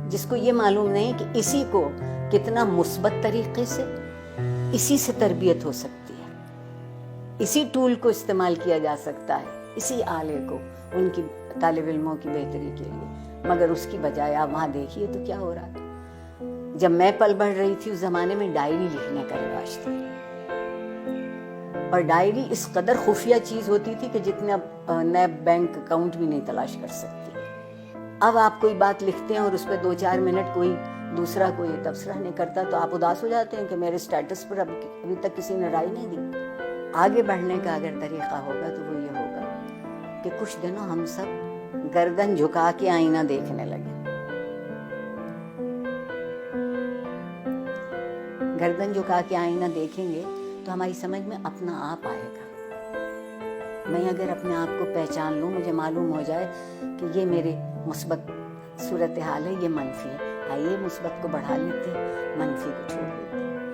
جس کو یہ معلوم نہیں کہ اسی کو کتنا مثبت طریقے سے اسی سے تربیت ہو سکتی ہے، اسی ٹول کو استعمال کیا جا سکتا ہے، اسی آلے کو ان کی طالب علموں کی بہتری کے لیے، مگر اس کی بجائے آپ وہاں دیکھیے تو کیا ہو رہا ہے۔ جب میں پل بڑھ رہی تھی اس زمانے میں ڈائری لکھنے کا رواج تھا، اور ڈائری اس قدر خفیہ چیز ہوتی تھی کہ جتنے اب نئے بینک اکاؤنٹ بھی نہیں تلاش کر سکتی۔ اب آپ کوئی بات لکھتے ہیں اور اس پہ 2-4 منٹ کوئی دوسرا کوئی تبصرہ نہیں کرتا تو آپ اداس ہو جاتے ہیں کہ میرے سٹیٹس پر ابھی تک کسی نے رائے نہیں دی۔ آگے بڑھنے کا اگر طریقہ ہوگا تو وہ یہ ہوگا کہ کچھ دنوں ہم سب گردن جھکا کے آئینہ دیکھنے لگے۔ گردن جھکا کے آئینہ دیکھیں گے تو ہماری سمجھ میں اپنا آپ آئے گا۔ میں اگر اپنے آپ کو پہچان لوں، مجھے معلوم ہو جائے کہ یہ میرے مثبت صورتحال ہے، یہ منفی ہے، آئیے مثبت کو بڑھا لیتے ہیں، منفی کو چھوڑ دیتے ہیں۔